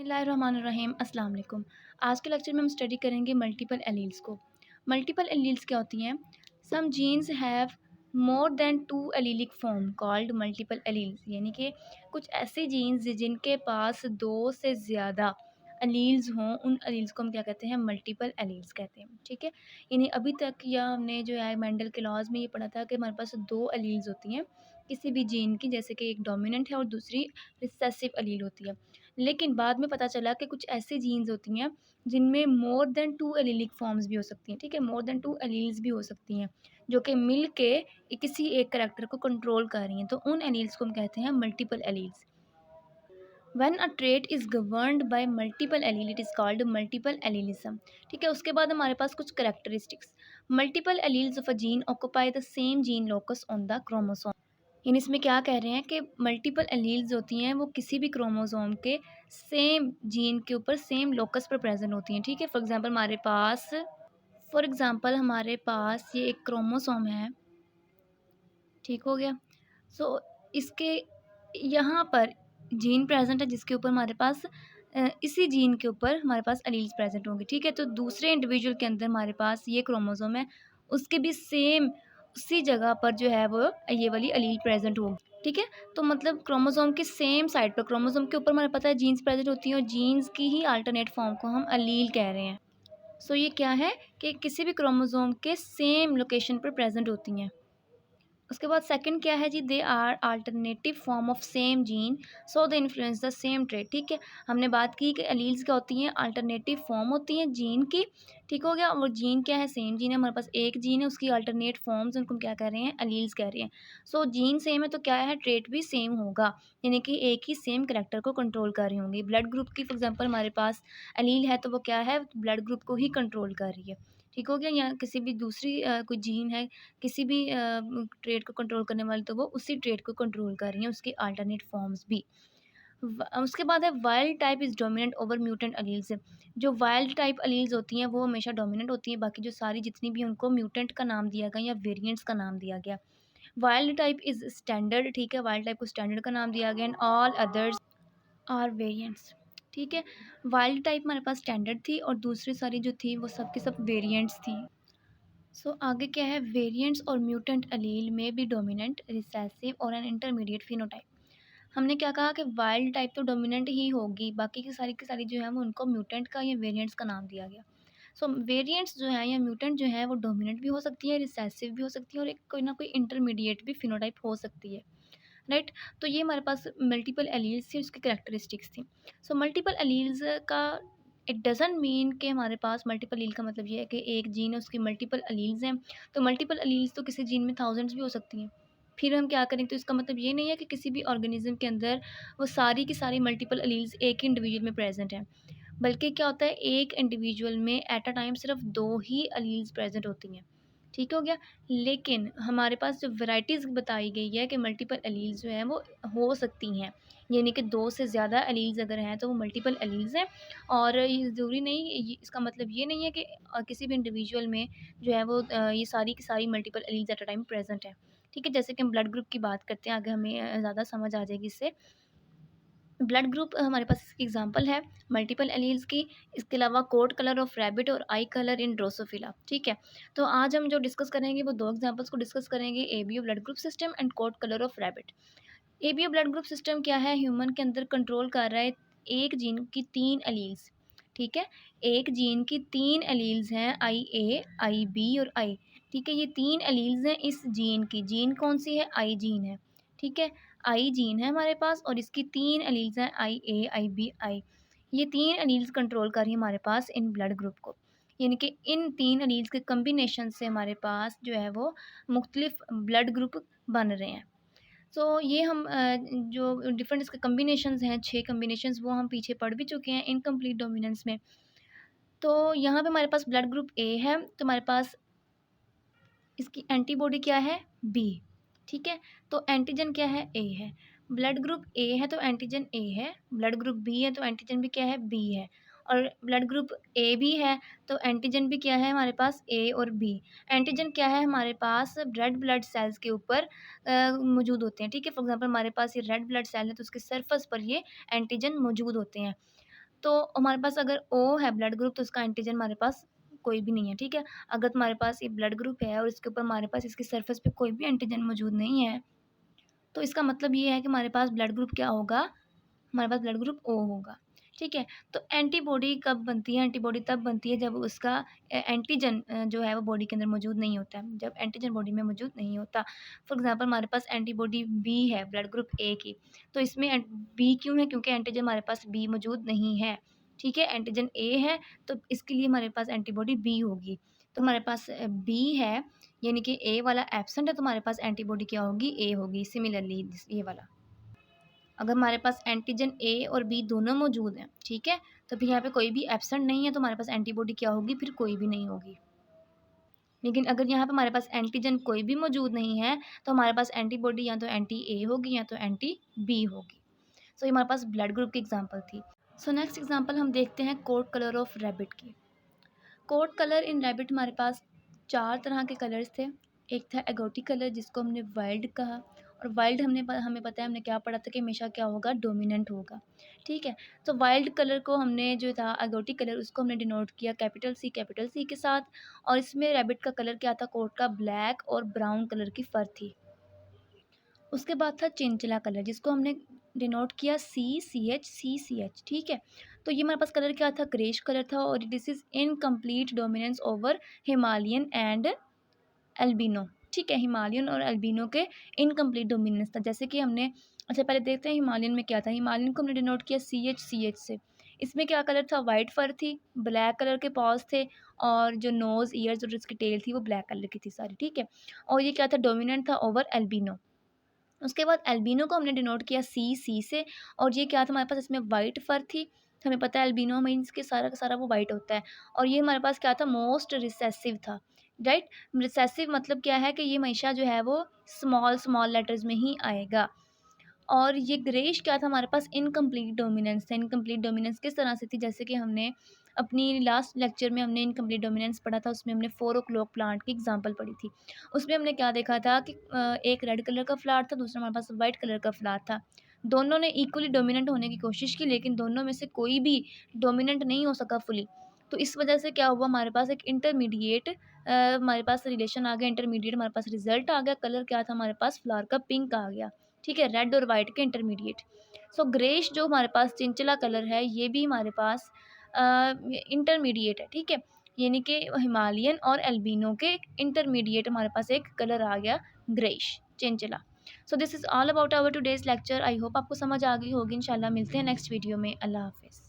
बिस्मिल्लाहिर्रहमानिर्रहीम अस्सलाम वालेकुम। आज के लेक्चर में हम स्टडी करेंगे मल्टीपल एलील्स को। मल्टीपल एलील्स क्या होती हैं? Some genes have more than two allelic form called multiple alleles, यानी कि कुछ ऐसे जीन्स जिनके पास दो से ज़्यादा एलील्स हों, उन एलील्स को हम क्या कहते हैं? मल्टीपल एलील्स कहते हैं। ठीक है, यानी अभी तक या हमने जो है मेंडल के लॉज में ये पढ़ा था कि हमारे पास दो एलील्स होती हैं किसी भी जीन की, जैसे कि एक डोमिनेंट है और दूसरी रिसेसिव एलील होती है। लेकिन बाद में पता चला कि कुछ ऐसी जीन्स होती हैं जिनमें more than two allelic forms भी हो सकती हैं। ठीक है, मोर देन टू एलील्स भी हो सकती हैं जो कि मिल के किसी एक करैक्टर को कंट्रोल कर रही हैं, तो उन एलील्स को हम कहते हैं multiple alleles. When a trait is governed bye multiple allele it is called multiple एलीलिज्म। ठीक है, उसके बाद हमारे पास कुछ characteristics. Multiple alleles of a gene occupy the same gene locus on the chromosome. यानी इसमें क्या कह रहे हैं कि मल्टीपल एलील्स होती हैं वो किसी भी क्रोमोसोम के सेम जीन के ऊपर सेम लोकस पर प्रेजेंट होती हैं। ठीक है, फॉर एग्जांपल हमारे पास ये एक क्रोमोसोम है। ठीक हो गया। सो इसके यहाँ पर जीन प्रेजेंट है जिसके ऊपर हमारे पास इसी जीन के ऊपर हमारे पास एलील्स प्रेजेंट होंगे। ठीक है, तो दूसरे इंडिविजुअल के अंदर हमारे पास ये क्रोमोसोम है, उसके भी सेम उसी जगह पर जो है वो ये वाली एलील प्रेजेंट होगी। ठीक है, तो मतलब क्रोमोसोम के सेम साइड पर क्रोमोसोम के ऊपर हमारे पता है जीन्स प्रेजेंट होती हैं और जीन्स की ही अल्टरनेट फॉर्म को हम एलील कह रहे हैं। सो ये क्या है कि किसी भी क्रोमोसोम के सेम लोकेशन पर प्रेजेंट होती हैं। उसके बाद सेकंड क्या है जी? They are alternative form of same gene so they influence the same trait. ठीक है, हमने बात की कि एलील्स क्या होती हैं? अल्टरनेटिव फॉर्म होती हैं जीन की। ठीक हो गया, और जीन क्या है? सेम जीन है, हमारे पास एक जीन है, उसकी अल्टरनेट फॉर्म्स उनको हम क्या कह रहे हैं? एलील्स कह रहे हैं। सो जीन सेम है तो क्या है? ट्रेट भी सेम होगा, यानी कि एक ही सेम करेक्टर को कंट्रोल कर रही होंगी। ब्लड ग्रुप की फॉर एग्जाम्पल हमारे पास एलील है तो वो क्या है? ब्लड ग्रुप को ही कंट्रोल कर रही है। ठीक हो गया, या किसी भी दूसरी कोई जीन है किसी भी ट्रेड को कंट्रोल करने वाली, तो वो उसी ट्रेड को कंट्रोल कर रही हैं, उसकी अल्टरनेट फॉर्म्स भी। उसके बाद है wild type is dominant over mutant alleles. जो वाइल्ड टाइप एलील्स होती हैं वो हमेशा डोमिनेंट होती हैं, बाकी जो सारी जितनी भी उनको म्यूटेंट का नाम दिया गया या वेरिएंट्स का नाम दिया गया। Wild type is standard. ठीक है, वाइल्ड टाइप को स्टैंडर्ड का नाम दिया गया and all others are variants. ठीक है, वाइल्ड टाइप हमारे पास स्टैंडर्ड थी और दूसरी सारी जो थी वो सब की सब वेरिएंट्स थी। आगे क्या है? वेरिएंट्स और म्यूटेंट एलील में भी डोमिनेंट, रिसेसिव और एन इंटरमीडिएट फिनोटाइप। हमने क्या कहा कि वाइल्ड टाइप तो डोमिनेंट ही होगी, बाकी की सारी जो है वो उनको म्यूटेंट का या वेरिएंट्स का नाम दिया गया। वेरिएंट्स जो है या म्यूटेंट जो है वो डोमिनेंट भी हो सकती है, रिसेसिव भी हो सकती है और एक कोई ना कोई इंटरमीडिएट भी फिनोटाइप हो सकती है। राइट, तो ये हमारे पास मल्टीपल एलील्स थी, उसकी करेक्टरिस्टिक्स थी। मल्टीपल एलील्स का इट डज़न्ट मीन कि हमारे पास मल्टीपल एलील का मतलब ये है कि एक जीन है उसकी मल्टीपल एलील्स हैं। तो मल्टीपल एलील्स तो किसी जीन में थाउजेंड्स भी हो सकती हैं। फिर हम क्या करें? तो इसका मतलब ये नहीं है कि किसी भी ऑर्गेनिज्म के अंदर वो सारी की सारी मल्टीपल एलील्स एक ही इंडिविजुअल में प्रेजेंट हैं, बल्कि क्या होता है एक इंडिविजुअल में एट अ टाइम सिर्फ दो ही एलील्स प्रेजेंट होती हैं। ठीक हो गया, लेकिन हमारे पास जो वैराइटीज़ बताई गई है कि मल्टीपल एलील्स जो हैं वो हो सकती हैं, यानी कि दो से ज़्यादा एलील्स अगर हैं तो वो मल्टीपल एलील्स हैं। और ये ज़रूरी नहीं, इसका मतलब ये नहीं है कि किसी भी इंडिविजुअल में जो है वो ये सारी की सारी multiple alleles at a time present है। ठीक है, जैसे कि हम ब्लड ग्रुप की बात करते हैं, आगे हमें ज़्यादा समझ आ जाएगी इससे। ब्लड ग्रुप हमारे पास इसकी एग्जांपल है मल्टीपल एलील्स की। इसके अलावा कोट कलर ऑफ रैबिट और आई कलर इन ड्रोसोफिला। ठीक है, तो आज हम जो डिस्कस करेंगे वो दो एग्जांपल्स को डिस्कस करेंगे, ABO blood group system and coat colour of rabbit. ABO blood group system क्या है? ह्यूमन के अंदर कंट्रोल कर रहा है एक जीन की तीन एलील्स। ठीक है, एक जीन की तीन एलील्स हैं, आई ए, आई बी और आई। ठीक है, ये तीन एलील्स हैं इस जीन की। जीन कौन सी है? आई जीन है। ठीक है, आई जीन है हमारे पास और इसकी तीन एलील्स हैं, आई ए, आई बी, आई। ये तीन एलील्स कंट्रोल कर रही है हमारे पास इन ब्लड ग्रुप को, यानी कि इन तीन एलील्स के कम्बिनेशन से हमारे पास जो है वो मुख्तलिफ ब्लड ग्रुप बन रहे हैं। ये हम जो डिफरेंट इसके कम्बिनेशंस हैं, 6 कम्बिनेशंस, वो हम पीछे पढ़ भी चुके हैं इनकम्प्लीट डोमिनेंस में। तो यहाँ पे हमारे पास ब्लड ग्रुप ए है तो हमारे पास इसकी एंटीबॉडी क्या है? बी। ठीक है, तो एंटीजन क्या है? ए है। ब्लड ग्रुप ए है तो एंटीजन ए है, ब्लड ग्रुप बी है तो एंटीजन भी क्या है? बी है। और ब्लड ग्रुप ए भी है तो एंटीजन भी क्या है हमारे पास? ए और बी। एंटीजन क्या है हमारे पास? रेड ब्लड सेल्स के ऊपर मौजूद होते हैं। ठीक है, फॉर एग्जांपल हमारे पास ये रेड ब्लड सेल है तो उसके सरफेस पर ये एंटीजन मौजूद होते हैं। तो हमारे पास अगर ओ है ब्लड ग्रुप, तो उसका एंटीजन हमारे पास कोई भी नहीं है, ठीक है। अगर तुम्हारे पास ये ब्लड ग्रुप है और इसके ऊपर हमारे पास इसकी सरफेस पे कोई भी एंटीजन मौजूद नहीं है, तो इसका मतलब ये है कि हमारे पास ब्लड ग्रुप क्या होगा, हमारे पास ब्लड ग्रुप ओ होगा, ठीक है। तो एंटीबॉडी कब बनती है? एंटीबॉडी तब बनती है जब उसका एंटीजन जो है वो बॉडी के अंदर मौजूद नहीं होता है, जब एंटीजन बॉडी में मौजूद नहीं होता। फॉर एग्जांपल हमारे पास एंटीबॉडी बी है ब्लड ग्रुप ए की, तो इसमें बी क्यों है? क्योंकि एंटीजन हमारे पास बी मौजूद नहीं है, ठीक है। एंटीजन ए है तो इसके लिए हमारे पास एंटीबॉडी बी होगी। तो हमारे पास बी है, यानी कि ए वाला एब्सेंट है, तो हमारे पास एंटीबॉडी क्या होगी? ए होगी। सिमिलरली ये वाला, अगर हमारे पास एंटीजन ए और बी दोनों मौजूद हैं, ठीक है, तो फिर यहाँ पे कोई भी एब्सेंट नहीं है, तो हमारे पास एंटीबॉडी क्या होगी? फिर कोई भी नहीं होगी। लेकिन अगर यहाँ पे हमारे पास एंटीजन कोई भी मौजूद नहीं है, तो हमारे पास एंटीबॉडी या तो एंटी ए होगी या तो एंटी बी होगी। सो ये हमारे पास ब्लड ग्रुप की एग्जाम्पल थी। सो नेक्स्ट एग्जाम्पल हम देखते हैं कोट कलर ऑफ रैबिट की। कोट कलर इन रैबिट हमारे पास 4 तरह के कलर्स थे। एक था एगोटी कलर, जिसको हमने वाइल्ड कहा, और वाइल्ड हमें पता है, हमने क्या पढ़ा था कि हमेशा क्या होगा? डोमिनेंट होगा, ठीक है। तो वाइल्ड कलर को हमने जो था एगोटी कलर, उसको हमने डिनोट किया कैपिटल सी के साथ, और इसमें रैबिट का कलर क्या था? कोट का ब्लैक और ब्राउन कलर की फर थी। उसके बाद था चिंचिला कलर, जिसको हमने डिनोट किया सी सी एच, ठीक है। तो ये हमारे पास कलर क्या था? ग्रेश कलर था, और this is incomplete dominance over Himalayan and albino, ठीक है। हिमालयन और एल्बिनो के इनकम्प्लीट डोमिनेंस था। जैसे कि हमने, अच्छा पहले देखते हैं हिमालयन में क्या था। हिमालयन को हमने डिनोट किया सी एच से। इसमें क्या कलर था? वाइट फर थी, ब्लैक कलर के पॉज थे, और जो नोज़, ईयर्स और इसकी टेल थी वो ब्लैक कलर की थी सारी, ठीक है। और ये क्या था? डोमिनेंट था ओवर एल्बिनो। उसके बाद एल्बिनो को हमने डिनोट किया सी से, और ये क्या था? हमारे पास इसमें वाइट फर थी। तो हमें पता है एल्बिनो मीन्स के सारा का सारा वो वाइट होता है। और ये हमारे पास क्या था? मोस्ट रिसेसिव था, राइट। रिसेसिव मतलब क्या है कि ये हमेशा जो है वो स्मॉल स्मॉल लेटर्स में ही आएगा। और ये ग्रेश क्या था? हमारे पास इनकम्प्लीट डोमिनेंस था। इनकम्प्लीट डोमिनेंस किस तरह से थी? जैसे कि हमने अपनी लास्ट लेक्चर में हमने इनकम्प्लीट डोमिनेंस पढ़ा था, उसमें हमने 4 o'clock प्लांट की एग्जांपल पढ़ी थी। उसमें हमने क्या देखा था कि एक रेड कलर का फ्लावर था, दूसरा हमारे पास वाइट कलर का फ्लावर था। दोनों ने इक्वली डोमिनेंट होने की कोशिश की, लेकिन दोनों में से कोई भी डोमिनेंट नहीं हो सका फुली। तो इस वजह से क्या हुआ? हमारे पास एक इंटरमीडिएट हमारे पास रिलेशन आ गया, इंटरमीडिएट हमारे पास रिजल्ट आ गया। कलर क्या था? हमारे पास फ्लावर का पिंक आ गया, ठीक है, रेड और वाइट के इंटरमीडिएट। सो ग्रेश जो हमारे पास चिंचला कलर है, ये भी हमारे पास इंटरमीडिएट है, ठीक है। यानी कि हिमालयन और एल्बिनो के इंटरमीडिएट हमारे पास एक कलर आ गया, greyish chinchilla. So this is all about our today's lecture. I hope आपको समझ आ गई होगी। इंशाल्लाह मिलते हैं नेक्स्ट वीडियो में। अल्लाह हाफिज़।